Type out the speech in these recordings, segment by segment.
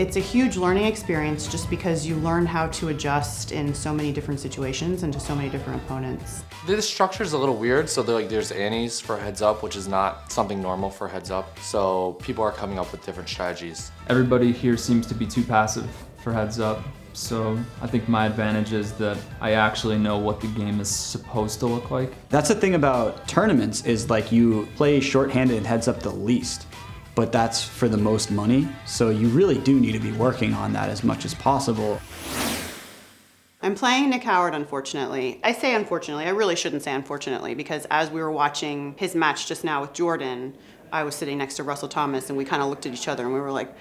It's a huge learning experience just because you learn how to adjust in so many different situations and to so many different opponents. The structure is a little weird, so there's annies for heads up, which is not something normal for heads up. So people are coming up with different strategies. Everybody here seems to be too passive for heads up. So I think my advantage is that I actually know what the game is supposed to look like. That's the thing about tournaments is like you play shorthanded and heads up the least, but that's for the most money. So you really do need to be working on that as much as possible. I'm playing Nick Howard, unfortunately. I say unfortunately, I really shouldn't say unfortunately, because as we were watching his match just now with Jordan, I was sitting next to Russell Thomas and we kind of looked at each other and we were like,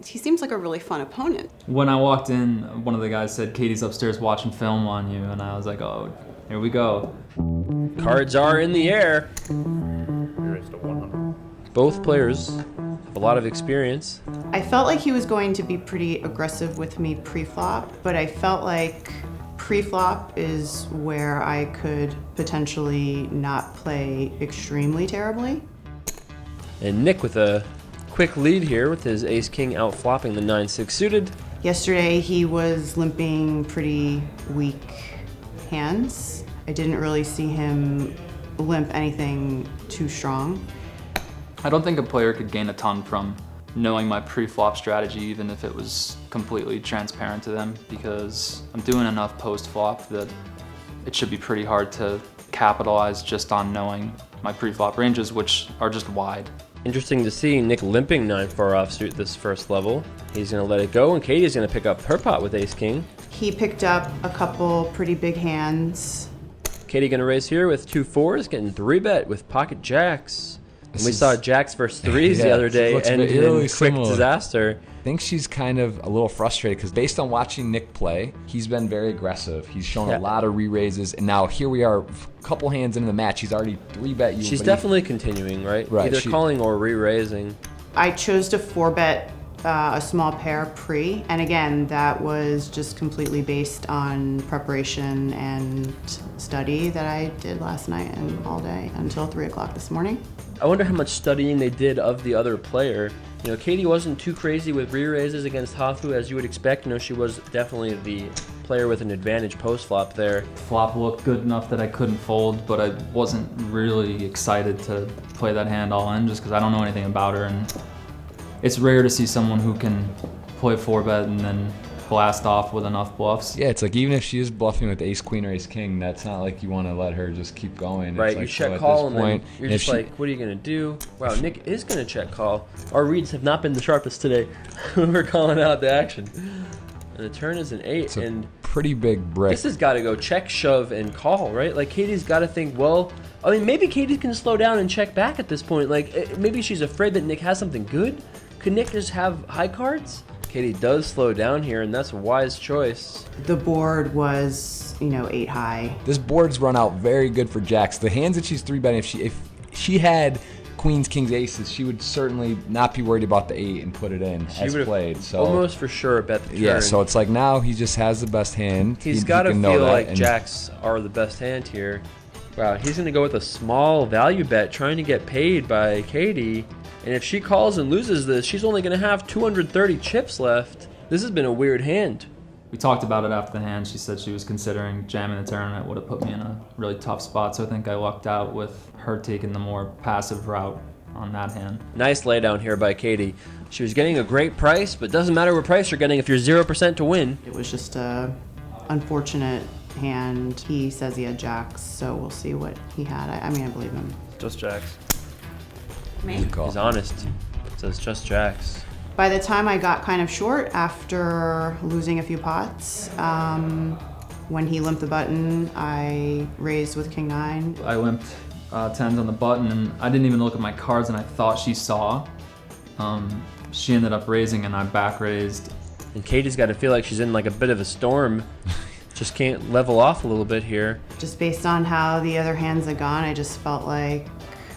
he seems like a really fun opponent. When I walked in, one of the guys said, "Katie's upstairs watching film on you," and I was like, oh, here we go. Cards are in the air. Both players have a lot of experience. I felt like he was going to be pretty aggressive with me pre-flop, but I felt like pre-flop is where I could potentially not play extremely terribly. And Nick with a quick lead here with his ace-king out-flopping the 9-6 suited. Yesterday he was limping pretty weak hands. I didn't really see him limp anything too strong. I don't think a player could gain a ton from knowing my pre-flop strategy, even if it was completely transparent to them, because I'm doing enough post-flop that it should be pretty hard to capitalize just on knowing my pre-flop ranges, which are just wide. Interesting to see Nick limping 9-4 offsuit this first level. He's going to let it go, and Katie's going to pick up her pot with ace-king. He picked up a couple pretty big hands. Katie going to raise here with 2 4s, getting 3-bet with pocket jacks. And we saw jacks versus 3s the other day, and in quick disaster. I think she's kind of a little frustrated because based on watching Nick play, he's been very aggressive. He's shown a lot of re-raises, and now here we are, a couple hands into the match. He's already 3-bet you. She's definitely continuing, right? Either calling or re-raising. I chose to 4-bet a small pair pre, and again, that was just completely based on preparation and study that I did last night and all day until 3 o'clock this morning. I wonder how much studying they did of the other player. You know, Katie wasn't too crazy with re-raises against Hathu as you would expect. You know, she was definitely the player with an advantage post-flop there. Flop looked good enough that I couldn't fold, but I wasn't really excited to play that hand all in just because I don't know anything about her, and it's rare to see someone who can play 4-bet and then blast off with enough bluffs. Yeah, it's like even if she is bluffing with ace queen or ace king, that's not like you want to let her just keep going. Right, it's like, you check so call at this and point, then you're just like, what are you going to do? Wow, Nick is going to check call. Our reads have not been the sharpest today. We're calling out the action. And the turn is an 8. It's a and pretty big brick. This has got to go check, shove, and call, right? Like Katie's got to think, well, I mean, maybe Katie can slow down and check back at this point. Like maybe she's afraid that Nick has something good. Could Nick just have high cards? Katie does slow down here, and that's a wise choice. The board was, 8 high. This board's run out very good for jacks. The hands that she's 3-betting, if she had queens, kings, aces, she would certainly not be worried about the 8 and put it in as played. So almost for sure bet the turn. Yeah, so it's like now he just has the best hand. He's got to feel like jacks are the best hand here. Wow, he's going to go with a small value bet, trying to get paid by Katie. And if she calls and loses this, she's only going to have 230 chips left. This has been a weird hand. We talked about it after the hand. She said she was considering jamming the turn, and it would have put me in a really tough spot. So I think I lucked out with her taking the more passive route on that hand. Nice laydown here by Katie. She was getting a great price, but doesn't matter what price you're getting if you're 0% to win. It was just a unfortunate hand. He says he had jacks, so we'll see what he had. I mean, I believe him. Just jacks. Me? He's honest. Says just jacks. By the time I got kind of short after losing a few pots, when he limped the button, I raised with king 9. I limped 10s on the button, and I didn't even look at my cards, and I thought she saw. She ended up raising, and I back raised. And Katie's got to feel like she's in like a bit of a storm. Just can't level off a little bit here. Just based on how the other hands had gone, I just felt like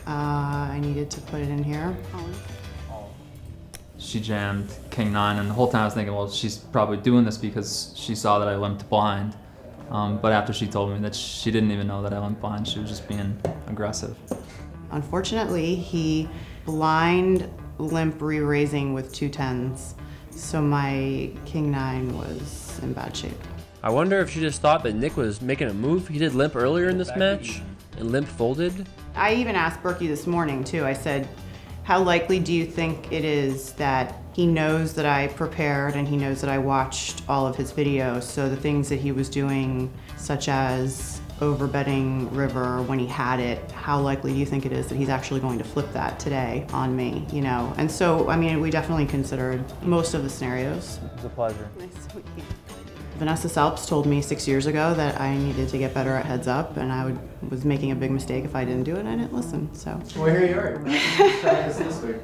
I needed to put it in here. She jammed king 9, and the whole time I was thinking, well, she's probably doing this because she saw that I limped blind. But after she told me that she didn't even know that I limped blind, she was just being aggressive. Unfortunately, he blind limp re-raising with 2 10s. So my king 9 was in bad shape. I wonder if she just thought that Nick was making a move. He did limp earlier in this match, and limp folded. I even asked Berkey this morning too. I said, how likely do you think it is that he knows that I prepared and he knows that I watched all of his videos? So the things that he was doing, such as overbetting river when he had it, how likely do you think it is that he's actually going to flip that today on me, you know? And so, I mean, we definitely considered most of the scenarios. It's a pleasure. Vanessa Salps told me 6 years ago that I needed to get better at heads up, and I was making a big mistake if I didn't do it, and I didn't listen, so. Well, here you are. This week.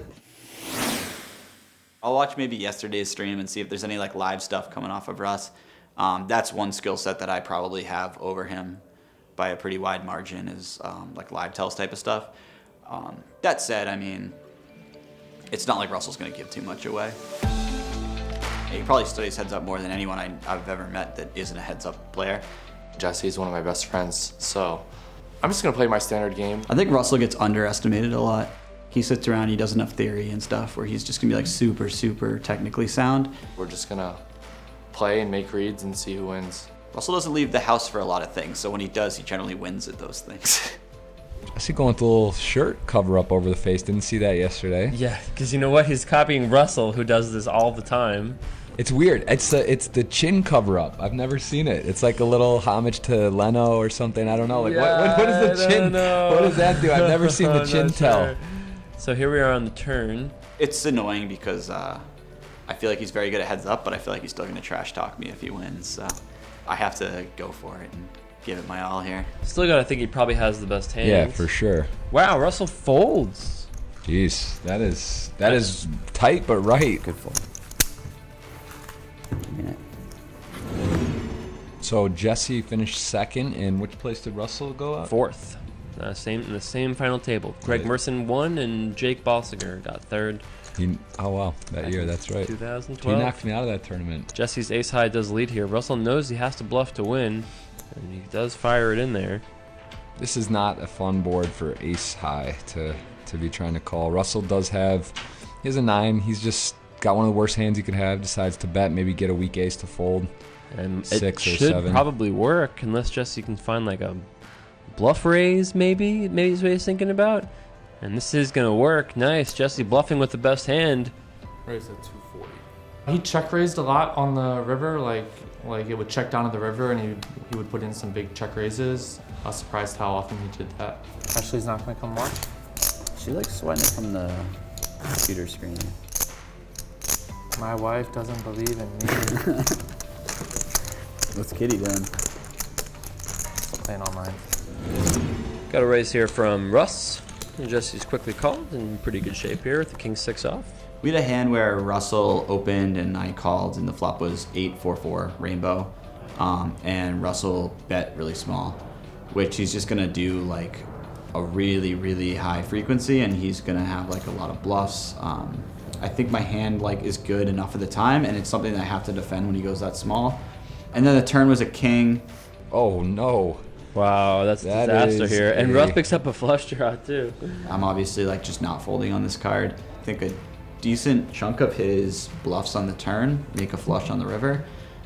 I'll watch maybe yesterday's stream and see if there's any like live stuff coming off of Russ. That's one skill set that I probably have over him by a pretty wide margin is like live tells type of stuff. That said, I mean, it's not like Russell's going to give too much away. He probably studies heads up more than anyone I've ever met that isn't a heads up player. Jesse's one of my best friends, so I'm just gonna play my standard game. I think Russell gets underestimated a lot. He sits around, he does enough theory and stuff where he's just gonna be like super technically sound. We're just gonna play and make reads and see who wins. Russell doesn't leave the house for a lot of things, so when he does, he generally wins at those things. I see going with a little shirt cover up over the face. Didn't see that yesterday. Yeah, because you know what? He's copying Russell, who does this all the time. It's weird. It's the chin cover up. I've never seen it. It's like a little homage to Leno or something. I don't know. Like what is the chin? What does that do? I've never seen the chin tell. Sure. So here we are on the turn. It's annoying because I feel like he's very good at heads up, but I feel like he's still going to trash talk me if he wins. So I have to go for it and give it my all here. Still gotta think he probably has the best hands. Yeah, for sure. Wow, Russell folds. Jeez, that is tight but right. Good fold. So Jesse finished second, and which place did Russell go up? Fourth. In the same final table. Greg Merson won, and Jake Bossiger got third. Oh wow, that year, that's right. 2012. He knocked me out of that tournament. Jesse's ace high does lead here. Russell knows he has to bluff to win, and he does fire it in there. This is not a fun board for ace high to be trying to call. Russell does have, he has a 9. He's just got one of the worst hands he could have. Decides to bet, maybe get a weak ace to fold. And 6 it or should 7. probably work unless Jesse can find like a bluff raise, maybe is what he's thinking about. And this is gonna work. Nice, Jesse bluffing with the best hand. Raise at 240. He check raised a lot on the river, like it would check down to the river, and he would put in some big check raises. I was surprised how often he did that. Ashley's not gonna come watch. She likes sweating it from the computer screen. My wife doesn't believe in me. What's Kitty doing? Still playing online. Got a raise here from Russ. And Jesse's quickly called in pretty good shape here with the king 6 off. We had a hand where Russell opened and I called, and the flop was 8-4-4 rainbow, and Russell bet really small, which he's just gonna do like a really high frequency, and he's gonna have like a lot of bluffs. I think my hand like is good enough at the time, and it's something that I have to defend when he goes that small. And then the turn was a king. Oh no. Wow, that's a That disaster is here. And a- Russ picks up a flush draw too. I'm obviously like just not folding on this card. I think a decent chunk of his bluffs on the turn make a flush on the river.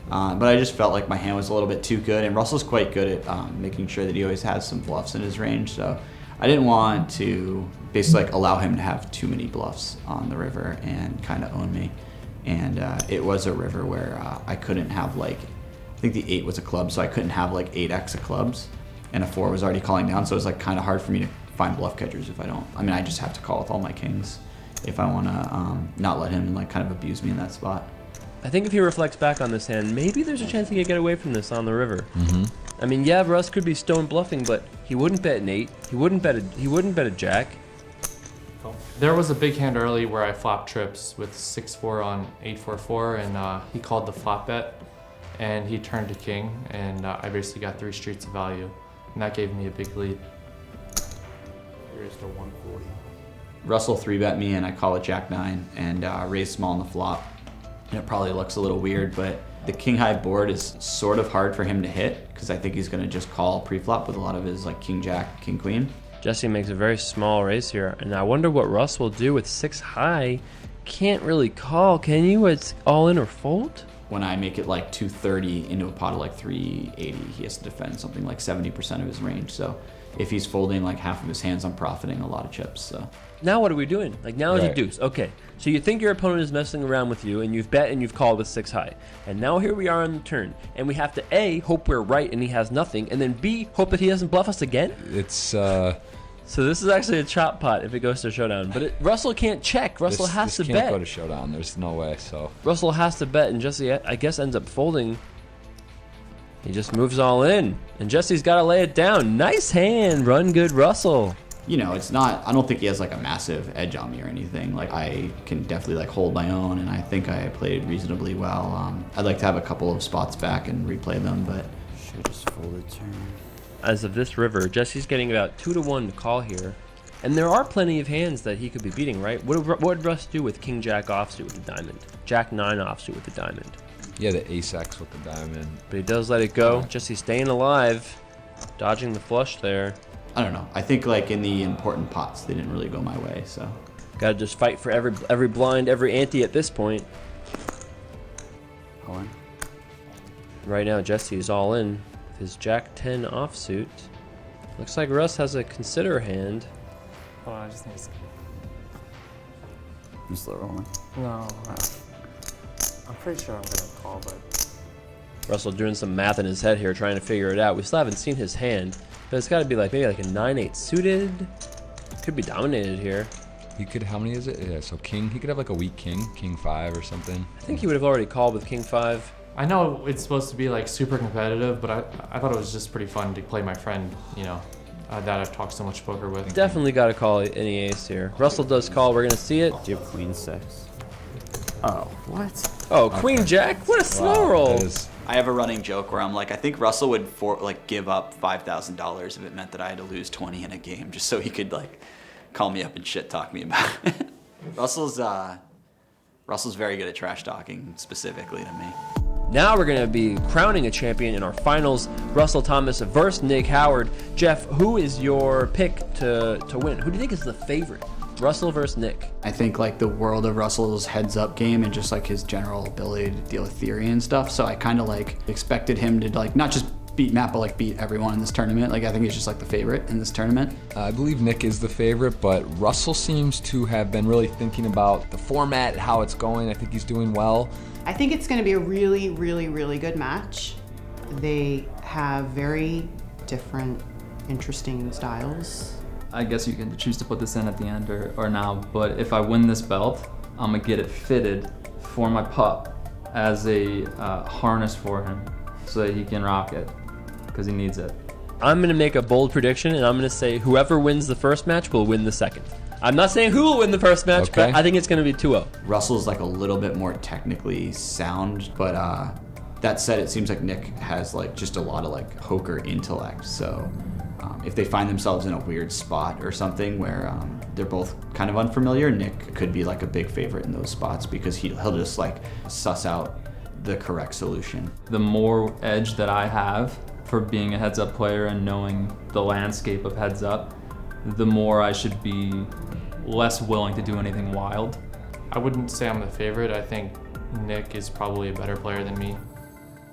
But I just felt like my hand was a little bit too good, and Russell's quite good at making sure that he always has some bluffs in his range. So I didn't want to basically like allow him to have too many bluffs on the river and kind of own me. And it was a river where I couldn't have like, I think the 8 was a club, so I couldn't have like 8x of clubs, and a 4 was already calling down, so it was like kind of hard for me to find bluff catchers if I don't. I mean, I just have to call with all my kings if I want to not let him like kind of abuse me in that spot. I think if he reflects back on this hand, maybe there's a chance he could get away from this on the river. Mm-hmm. I mean, yeah, Russ could be stone bluffing, but he wouldn't bet an 8. He wouldn't bet a jack. There was a big hand early where I flopped trips with 6-4 on 8-4-4, and he called the flop bet, and he turned to king, and I basically got 3 streets of value, and that gave me a big lead. Here's the 140. Russell 3-bet me, and I call it jack 9 and raise small on the flop. And it probably looks a little weird, but the king high board is sort of hard for him to hit because I think he's going to just call pre-flop with a lot of his like king jack, king queen. Jesse makes a very small raise here, and I wonder what Russ will do with 6 high can't really call, can you? It's all in or fold? When I make it like 230 into a pot of like 380, he has to defend something like 70% of his range. So if he's folding like half of his hands, I'm profiting a lot of chips. So Now what are we doing? Like now is a Right. deuce. Okay, so you think your opponent is messing around with you, and you've bet and you've called with 6 high. And now here we are on the turn, and we have to A, hope we're right and he has nothing, and then B, hope that he doesn't bluff us again. It's So this is actually a chop pot if it goes to showdown. But Russell can't check. Russell has this to can't bet. go to showdown. There's no way. So Russell has to bet, and Jesse, I guess, ends up folding. He just moves all in, and Jesse's got to lay it down. Nice hand. Run good, Russell. you know, it's not, I don't think he has like a massive edge on me or anything. Like I can definitely like hold my own, and I think I played reasonably well. I'd like to have a couple of spots back and replay them, but Should just folded turn. As of this river, Jesse's getting about 2-1 to call here. And there are plenty of hands that he could be beating, right? What would Russ do with King Jack offsuit with the diamond? Jack 9 offsuit with the diamond. yeah, the ace X with the diamond. But he does let it go. Jesse staying alive, dodging the flush there. I don't know. I think like in the important pots, they didn't really go my way, so. Gotta just fight for every blind, every ante at this point. All in. Right now, Jesse is all in with his Jack 10 offsuit. Looks like Russ has a consider hand. Hold on, I just need to. You slow rolling. No. I'm pretty sure I'm gonna call, but Russell doing some math in his head here, trying to figure it out. We still haven't seen his hand, but it's got to be like maybe like a 9-8 suited. Could be dominated here. He could, how many is it? Yeah, so king, he could have like a weak king, king 5 or something. I think he would have already called with King 5. I know it's supposed to be like super competitive, but I thought it was just pretty fun to play my friend, you know, that I've talked so much poker with. Definitely got to call any ace here. Russell does call. We're gonna see it. Do you have queen 6? Oh, what? Oh, Queen Jack! What a slow roll! That is, I have a running joke where I'm like, I think Russell would give up $5,000 if it meant that I had to lose 20 in a game, just so he could like call me up and shit talk me about it. Russell's very good at trash talking specifically to me. Now we're gonna be crowning a champion in our finals. Russell Thomas versus Nick Howard. Jeff, who is your pick to win? Who do you think is the favorite? Russell versus Nick. I think like the world of Russell's heads up game and just like his general ability to deal with theory and stuff. So I kind of like expected him to like not just beat Matt, but like beat everyone in this tournament. Like I think he's just like the favorite in this tournament. I believe Nick is the favorite, but Russell seems to have been really thinking about the format, how it's going. I think he's doing well. I think it's going to be a really, really, really good match. They have very different, interesting styles. I guess you can choose to put this in at the end or now, but if I win this belt, I'm gonna get it fitted for my pup as a harness for him so that he can rock it, because he needs it. I'm gonna make a bold prediction, and I'm gonna say whoever wins the first match will win the second. I'm not saying who will win the first match, Okay. but I think it's gonna be 2-0. Russell's like a little bit more technically sound, but that said, it seems like Nick has like just a lot of like poker intellect. So if they find themselves in a weird spot or something where they're both kind of unfamiliar, Nick could be like a big favorite in those spots because he'll just like suss out the correct solution. The more edge that I have for being a heads up player and knowing the landscape of heads up, the more I should be less willing to do anything wild. I wouldn't say I'm the favorite. I think Nick is probably a better player than me.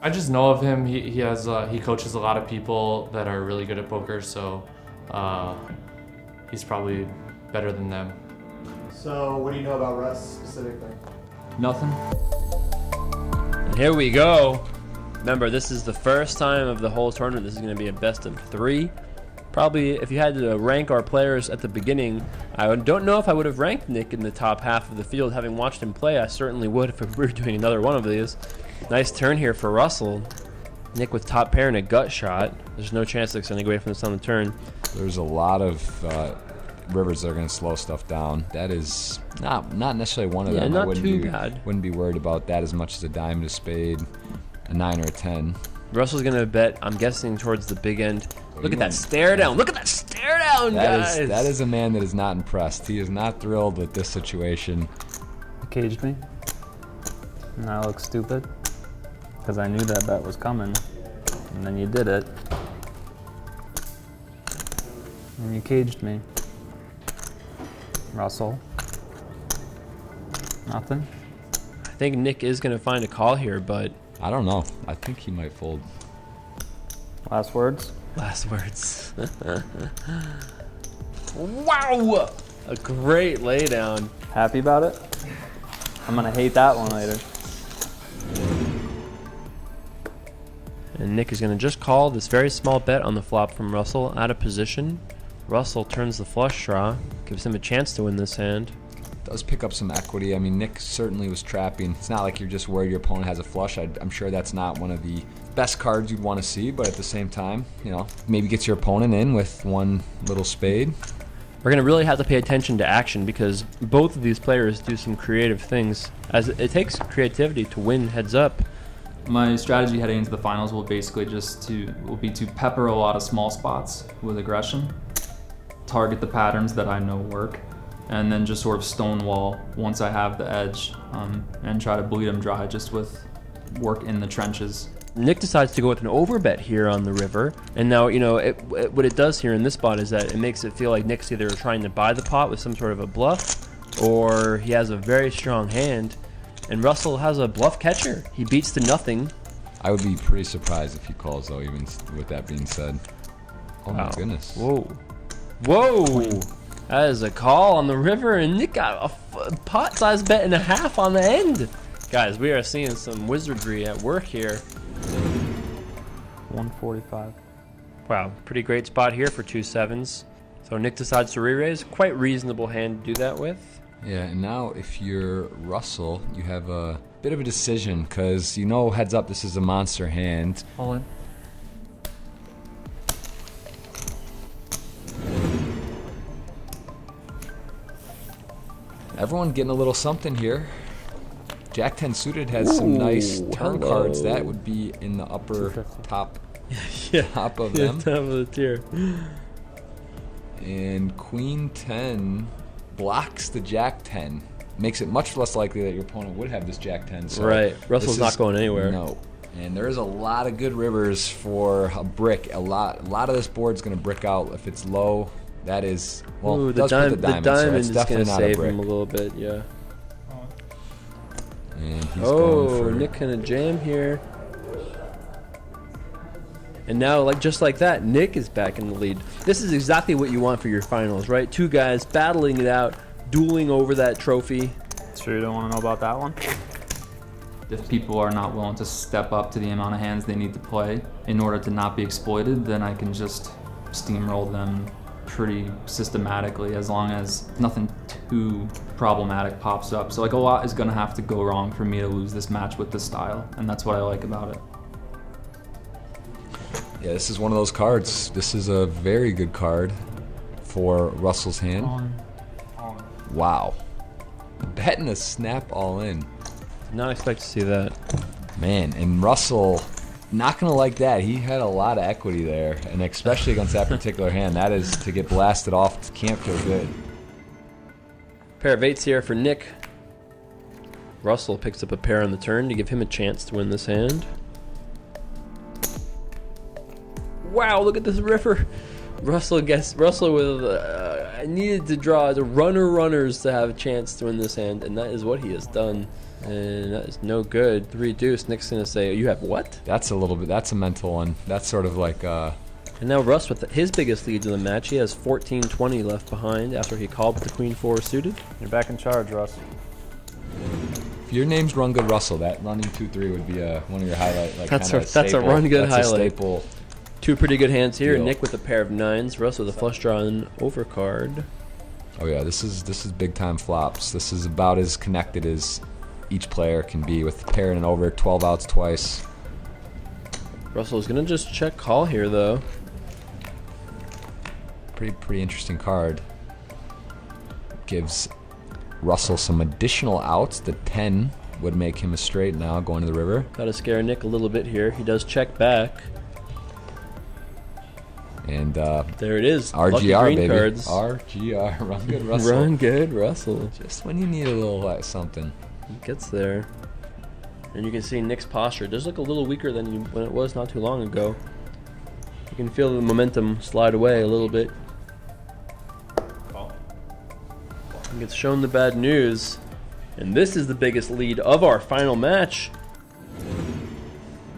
I just know of him. He coaches a lot of people that are really good at poker, so he's probably better than them. So, what do you know about Russ specifically? Nothing. And here we go. Remember, this is the first time of the whole tournament. This is gonna be a best of 3. Probably, if you had to rank our players at the beginning, I don't know if I would have ranked Nick in the top half of the field. Having watched him play, I certainly would if we were doing another one of these. Nice turn here for Russell. Nick with top pair and a gut shot. There's no chance Nick's gonna go away from this on the turn. There's a lot of rivers that are going to slow stuff down. That is not necessarily one of them. not I wouldn't too be, bad. Wouldn't be worried about that as much as a diamond, a spade, a 9 or a 10. Russell's gonna bet, I'm guessing, towards the big end. Look at that stare down. Look at that stare down, guys. That is a man that is not impressed. He is not thrilled with this situation. you caged me. And I look stupid. Because I knew that bet was coming. And then you did it. And you caged me. Russell. Nothing. I think Nick is going to find a call here, but I don't know. I think he might fold. Last words? last words. Wow! A great laydown. Happy about it? I'm gonna hate that one later. And Nick is going to just call this very small bet on the flop from Russell out of position. Russell turns the flush draw, gives him a chance to win this hand. Does pick up some equity. I mean, Nick certainly was trapping. It's not like you're just worried your opponent has a flush. I'm sure that's not one of the best cards you'd want to see, but at the same time, you know, maybe gets your opponent in with one little spade. We're going to really have to pay attention to action because both of these players do some creative things, as it takes creativity to win heads up. My strategy heading into the finals will basically will be to pepper a lot of small spots with aggression, target the patterns that I know work, and then just sort of stonewall once I have the edge, and try to bleed them dry just with work in the trenches. Nick decides to go with an overbet here on the river, and now, you know, what it does here in this spot is that it makes it feel like Nick's either trying to buy the pot with some sort of a bluff, or he has a very strong hand, and Russell has a bluff catcher. He beats to nothing. I would be pretty surprised if he calls, though, even with that being said. Oh, Wow. my goodness. Whoa. Whoa! That is a call on the river, and Nick got a pot-sized bet and a half on the end. Guys, we are seeing some wizardry at work here. 145. Wow, pretty great spot here for 2 sevens. So Nick decides to re-raise. Quite reasonable hand to do that with. Yeah, and now if you're Russell, you have a bit of a decision, because you know, heads up, this is a monster hand. All in. Everyone getting a little something here. Jack 10 suited has some nice turn cards. That would be in the upper top top of them. Top of the tier. And Queen 10 blocks the Jack 10. Makes it much less likely that your opponent would have this Jack 10. So Right. Russell's not going anywhere. No. And there's a lot of good rivers for a brick. A lot of this board's going to brick out. If it's low, that is, well, Ooh, it does put the diamond, so diamond it's is going definitely to not a save brick. him a little bit, yeah. And he's Oh, going for Nick kind of jam here. And now, just like that, Nick is back in the lead. This is exactly what you want for your finals, right? Two guys battling it out, dueling over that trophy. Sure you don't want to know about that one? If people are not willing to step up to the amount of hands they need to play in order to not be exploited, then I can just steamroll them pretty systematically as long as nothing too problematic pops up. So like a lot is gonna have to go wrong for me to lose this match with this style, and that's what I like about it. Yeah, this is one of those cards. This is a very good card for Russell's hand. Wow. Betting a snap all in. Did not expect to see that. Man, and Russell, not going to like that. He had a lot of equity there, and especially against that particular hand. That is to get blasted off. Can't feel good. Pair of eights here for Nick. Russell picks up a pair on the turn to give him a chance to win this hand. Wow, look at this river. Russell with I needed to draw the runners to have a chance to win this hand, and that is what he has done. And that is no good. 3 deuce. Nick's gonna say, "You have what?" That's a little bit. That's a mental one. That's sort of like. And now Russ with his biggest leads in the match. He has 14-20 left behind after he called with the Queen 4 suited. You're back in charge, Russ. If your name's Run Good Russell, that running 2-3 would be one of your highlight. Like That's kinda a staple. run good That's highlight. A staple. 2 pretty good hands here. Deal. Nick with a pair of 9s. Russ with a flush draw and overcard. Oh yeah, this is big time flops. This is about as connected as each player can be with the pair and an over. 12 outs twice. Russell's gonna just check call here though. Pretty interesting card. Gives Russell some additional outs. The 10 would make him a straight now going to the river. Gotta scare Nick a little bit here. He does check back. And there it is. RGR, Lucky green baby. cards. RGR. Run Good Russell. Run good Russell. Just when you need a little something. He gets there. And you can see Nick's posture. It does look a little weaker than when it was not too long ago. You can feel the momentum slide away a little bit. He gets shown the bad news. And this is the biggest lead of our final match.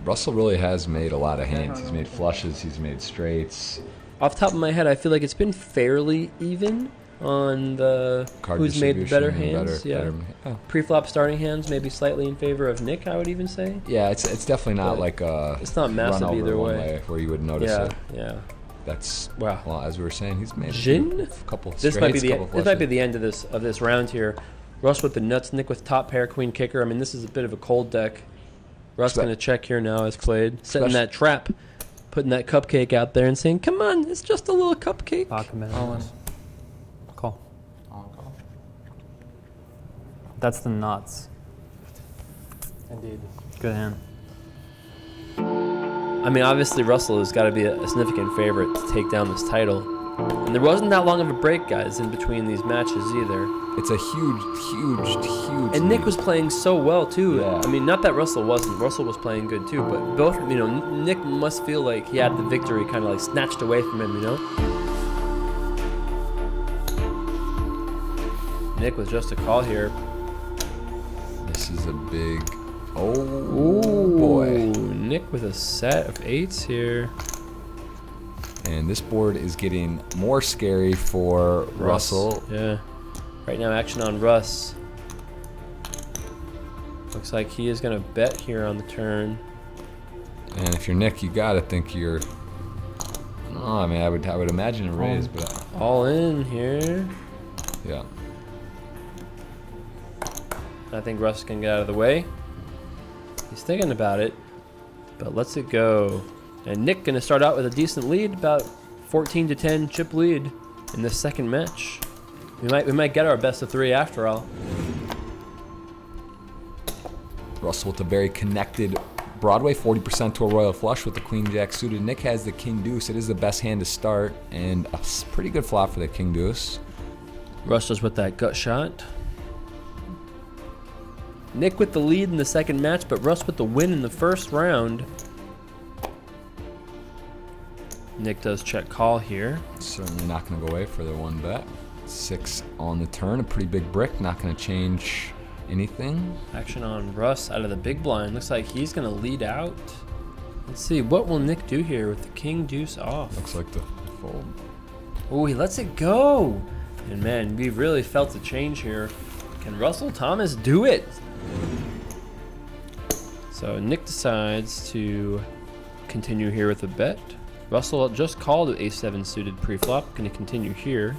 Russell really has made a lot of hands. He's made flushes, he's made straights. Off the top of my head, I feel like it's been fairly even on the Card who's made the better distribution, hands. better- Yeah. Pre-flop starting hands maybe slightly in favor of Nick, I would even say. Yeah, it's definitely not But like a it's not massive run over either one way. where you would notice Yeah, it. yeah. That's Wow. well, as we were saying, he's made Jin? a couple This might be straights, couple this might be flushes. the end of this round here. Russ with the nuts, Nick with top pair, queen kicker. I mean, this is a bit of a cold deck. Russ going to check here now as played, setting that trap, putting that cupcake out there and saying, "Come on, it's just a little cupcake." All in. Call. That's the nuts. Indeed. Good hand. I mean, obviously Russell has got to be a significant favorite to take down this title. And there wasn't that long of a break, guys, in between these matches either. It's a huge. And Nick lead. was playing so well too. Yeah. I mean, not that Russell wasn't. Russell was playing good too, but both, you know, Nick must feel like he had the victory kind of like snatched away from him, you know? Nick with just a call here. This is a big. Oh boy! Nick with a set of eights here. And this board is getting more scary for Russell. Yeah. Right now, action on Russ. Looks like he is going to bet here on the turn. And if you're Nick, you gotta think you're. Oh, I mean, I would imagine a raise, but All in here. yeah. I think Russ can get out of the way. He's thinking about it, but lets it go. And Nick going to start out with a decent lead, about 14-10 chip lead in this second match. We might get our best of three after all. Russell with a very connected Broadway, 40% to a royal flush with the queen jack suited. Nick has the king deuce. It is the best hand to start, and a pretty good flop for the king deuce. Russ does with that gut shot. Nick with the lead in the second match, but Russ with the win in the first round. Nick does check call here. Certainly not going to go away for the one bet. 6 on the turn, a pretty big brick. Not going to change anything. Action on Russ out of the big blind. Looks like he's going to lead out. Let's see, what will Nick do here with the king deuce off? Looks like the fold. Oh, he lets it go. And man, we really felt the change here. Can Russell Thomas do it? So Nick decides to continue here with a bet. Russell just called with ace-7 suited pre-flop. Going to continue here.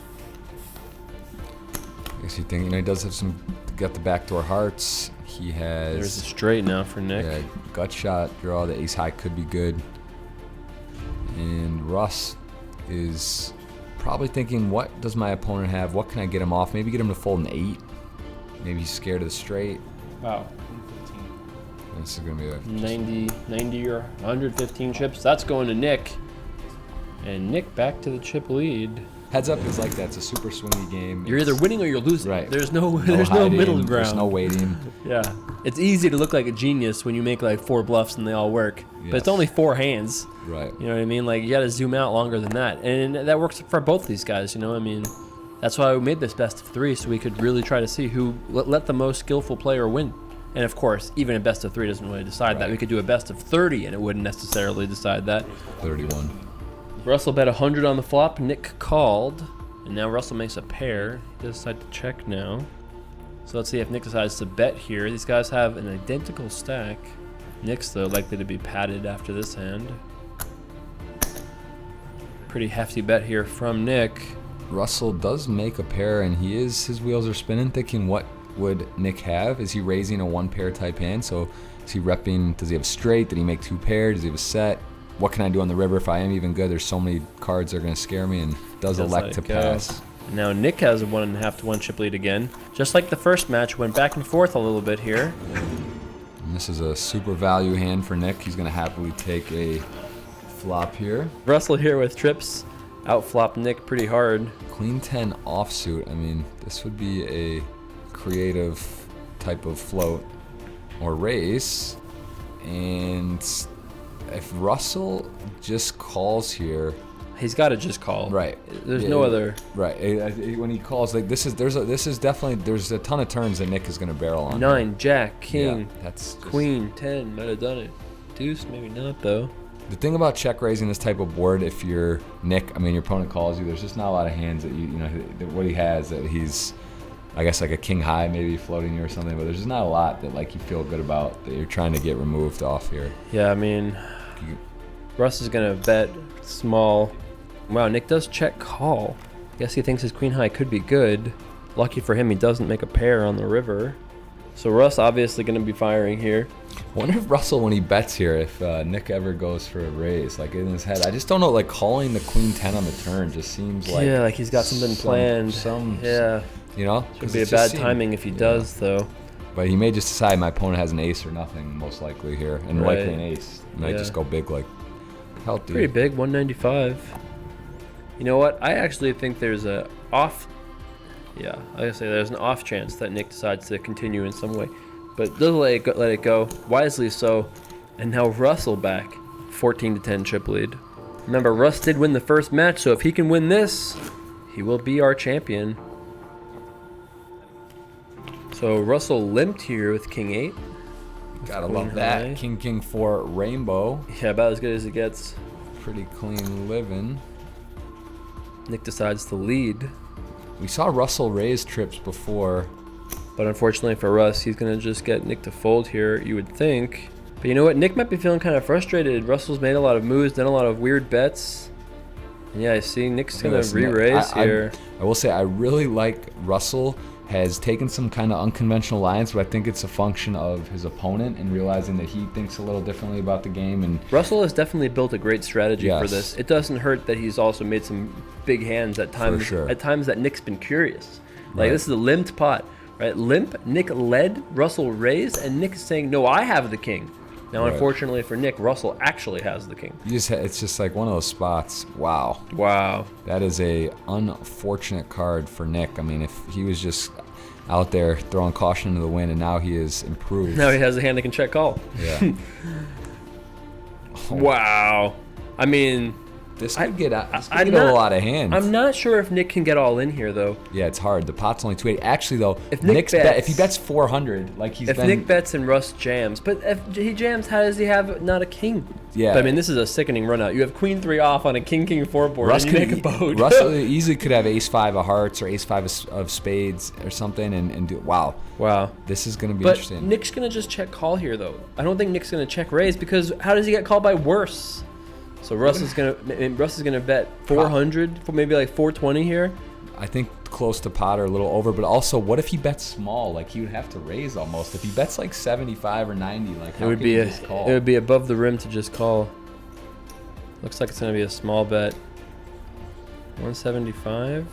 I guess you think, you know, he does have some, got the backdoor hearts. He has. There's a straight now for Nick. Yeah, gut shot draw. The ace high could be good. And Russ is probably thinking, what does my opponent have? What can I get him off? Maybe get him to fold an 8. Maybe he's scared of the straight. Wow. And this is going to be a 90 or 115 chips. That's going to Nick. And Nick back to the chip lead. heads up is like that. It's a super swingy game. You're either winning or you're losing. Right. There's no hiding, middle ground. There's no waiting. Yeah. It's easy to look like a genius when you make like 4 bluffs and they all work. But it's Yes. only 4 hands. Right. You know what I mean? Like, you got to zoom out longer than that. And that works for both these guys, you know? I mean, that's why we made this best of 3, so we could really try to see who let the most skillful player win. And of course, even a best of 3 doesn't really decide that. We could do a best of 30 and it wouldn't necessarily decide that. 31. Russell bet 100 on the flop. Nick called. And now Russell makes a pair. He does decide to check now. So let's see if Nick decides to bet here. These guys have an identical stack. Nick's, though, likely to be padded after this hand. Pretty hefty bet here from Nick. Russell does make a pair, and his wheels are spinning, thinking, what would Nick have? Is he raising a 1-pair type hand? So is he repping? Does he have a straight? Did he make 2 pairs? Does he have a set? What can I do on the river if I am even good? There's so many cards that are going to scare me, and does elect to pass. Now Nick has a 1.5 to 1 chip lead again. Just like the first match, went back and forth a little bit here. And this is a super value hand for Nick. He's going to happily take a flop here. Russell here with trips. Outflop Nick pretty hard. Queen 10 offsuit. I mean, this would be a creative type of float or raise. And if Russell just calls here, He's got to just call. Right. There's no other. Right. When he calls, like this is definitely there's a ton of turns that Nick is going to barrel on. 9, Jack, King, Yeah, that's just, Queen, 10. Might have done it. Deuce, maybe not though. the thing about check raising this type of board. If you're Nick, I mean, your opponent calls you. There's just not a lot of hands that you know what he has that he's, I guess, like a king high maybe floating you or something. But there's just not a lot that like you feel good about that you're trying to get removed off here. Yeah, I mean, Russ is gonna bet small. Wow, Nick does check call. Guess he thinks his queen high could be good. Lucky for him, he doesn't make a pair on the river. So Russ obviously gonna be firing here. Wonder if Russell, when he bets here, if Nick ever goes for a raise, like in his head. I just don't know. Like calling the queen 10 on the turn just seems like Yeah, like he's got something planned. Yeah, you know, Could be a bad timing if he does though. But he may just decide my opponent has an ace or nothing, most likely here, and Right. likely an ace. He might just go big, like healthy. Pretty big, 195. You know what? I actually think there's a off. Yeah, like I say, there's an off chance that Nick decides to continue in some way, but doesn't let it go wisely. So, and now Russell back, 14-10 chip lead. Remember, Russ did win the first match, so if he can win this, he will be our champion. So Russell limped here with King 8. Gotta Queen love that. high. King 4 rainbow. Yeah, about as good as it gets. Pretty clean living. Nick decides to lead. We saw Russell raise trips before. But unfortunately for Russ, he's going to just get Nick to fold here, you would think. But you know what? Nick might be feeling kind of frustrated. Russell's made a lot of moves, done a lot of weird bets. And yeah, I see Nick's going to re-raise here. I will say I really like Russell has taken some kind of unconventional lines, but I think it's a function of his opponent and realizing that he thinks a little differently about the game. And Russell has definitely built a great strategy for Yes. this. It doesn't hurt that he's also made some big hands at times. sure. At times that Nick's been curious. Like Right. this is a limped pot, right? Limp, Nick led, Russell raised, and Nick is saying, "No, I have the king." Now, Right. unfortunately for Nick, Russell actually has the king. it's just like one of those spots. Wow. Wow. That is a unfortunate card for Nick. I mean, if he was just out there throwing caution into the wind, and now he is improved. Now he has a hand that can check call. Yeah. Wow. I mean, This could get out. This could I'm get a not- lot of hands. I'm not sure if Nick can get all in here though. Yeah, it's hard. The pot's only 280. Actually, though, If Nick Nick's bets- if he bets 400, like he's If been. Nick bets and Russ jams, but if he jams, how does he have not a king? Yeah. But, I mean, this is a sickening run out. You have Queen 3 off on a King 4 board, Russ and you make a could, boat. Russ easily could have Ace 5 of hearts or Ace 5 of spades or something, and do wow. Wow. This is gonna be But interesting. Nick's gonna just check call here though. I don't think Nick's gonna check raise because how does he get called by worse? So Russ is gonna bet 400 for maybe like 420 here. I think close to pot or a little over, but also, what if he bets small? Like he would have to raise almost. If he bets like 75 or 90, like how It would can be he just call? it would be above the rim to just call. Looks like it's gonna be a small bet. 175.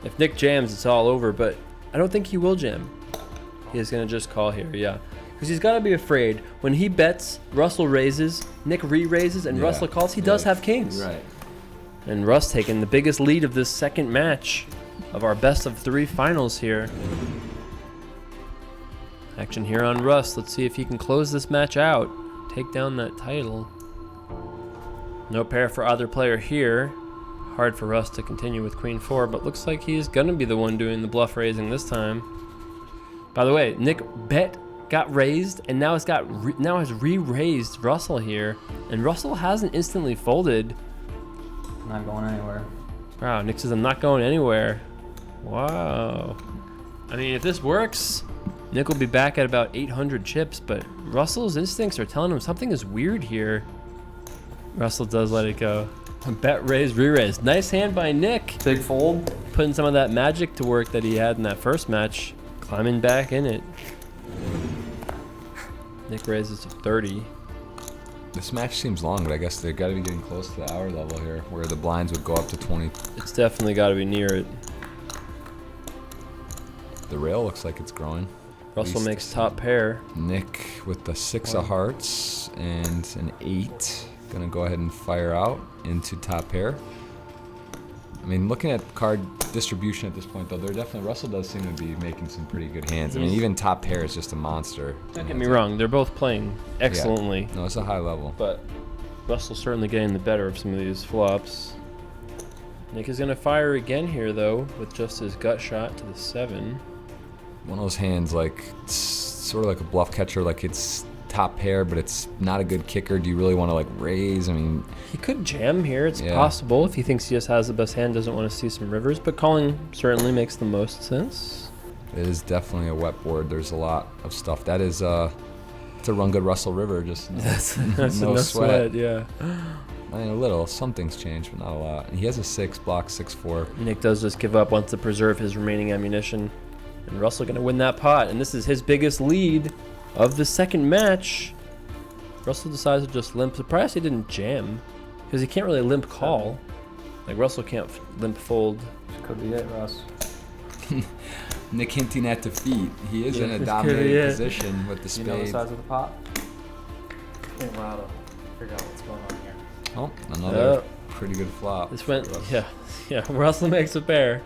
If Nick jams, it's all over. But I don't think he will jam. He's gonna just call here, yeah. Because he's got to be afraid. When he bets, Russell raises, Nick re-raises, and Yeah. Russell calls. He does have kings. Right. And Russ taking the biggest lead of this second match of our best of 3 finals here. Action here on Russ. Let's see if he can close this match out. Take down that title. No pair for either player here. Hard for Russ to continue with Queen 4, but looks like he's going to be the one doing the bluff raising this time. By the way, Nick bet, got raised, and now now has re-raised Russell here, and Russell hasn't instantly folded. Not going anywhere. Wow, Nick says I'm not going anywhere. Wow. I mean, if this works, Nick will be back at about 800 chips, but Russell's instincts are telling him something is weird here. Russell does let it go. Bet raise, re-raise. Nice hand by Nick. Big fold. Putting some of that magic to work that he had in that first match. Climbing back in it. Nick raises to 30. This match seems long, but I guess they got to be getting close to the hour level here, where the blinds would go up to 20. It's definitely got to be near it. The rail looks like it's growing. Russell least makes top pair. Nick with the 6 of hearts and an 8. Gonna go ahead and fire out into top pair. I mean, looking at card distribution at this point, though, Russell does seem to be making some pretty good hands. I mean, even top pair is just a monster. Don't get me wrong, they're both playing excellently. No, it's a high level. But Russell's certainly getting the better of some of these flops. Nick is gonna fire again here though, with just his gut shot to the 7. One of those hands, like, it's sort of like a bluff catcher, like it's top pair, but it's not a good kicker. Do you really want to like raise? I mean, He could jam here, it's Yeah. possible if he thinks he just has the best hand, doesn't want to see some rivers, but calling certainly makes the most sense. it is definitely a wet board. There's a lot of stuff. That is, it's a run good Russell River, just no sweat. Yeah. I mean, a little. Some things change, but not a lot. And he has a 6 block, 6-4. Nick does just give up, wants to preserve his remaining ammunition. And Russell gonna win that pot, and this is his biggest lead of the second match. Russell decides to just limp. Surprised he didn't jam, because he can't really limp call. Like Russell can't limp fold. This could be it, Russ. Nick hinting at defeat. He is in a this could be dominating it. position with the You know the spade. size of the pot? Can't run out to figure out what's going on here. Oh, another Yep. pretty good flop. This went, for Russ. yeah. Russell makes a pair.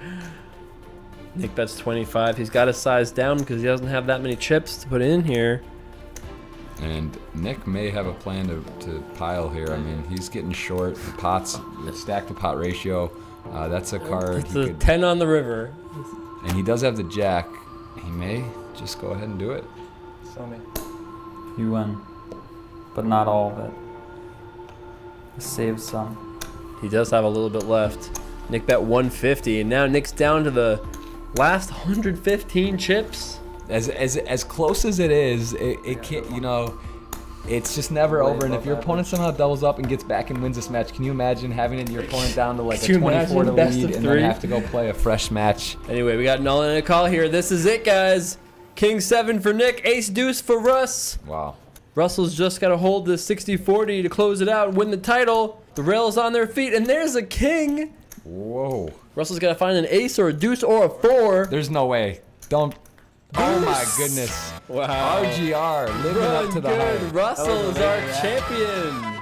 Nick bets 25. He's got to size down because he doesn't have that many chips to put in here. And Nick may have a plan to pile here. I mean, he's getting short. The pots, the stack to pot ratio, that's a card. It's He a could, 10 on the river. and he does have the jack. He may just go ahead and do it. Show me. You win, but not all of it. Save some. He does have a little bit left. Nick bet 150, and now Nick's down to the last 115 chips. As close as it is, it can't, you know, it's just never over. And if your opponent somehow doubles up and gets back and wins this match, can you imagine having your opponent down to like Could a you 24 to imagine best lead of and three? then have to go play a fresh match? Anyway, we got an all-in and a call here. This is it, guys. King 7 for Nick, ace deuce for Russ. Wow. Russell's just got to hold the 60-40 to close it out and win the title. The rail's on their feet, and there's a king. Whoa. Russell's got to find an ace or a deuce or a 4. There's no way. Don't. Oh my goodness. Wow. RGR living up to the hype. Russell is our champion.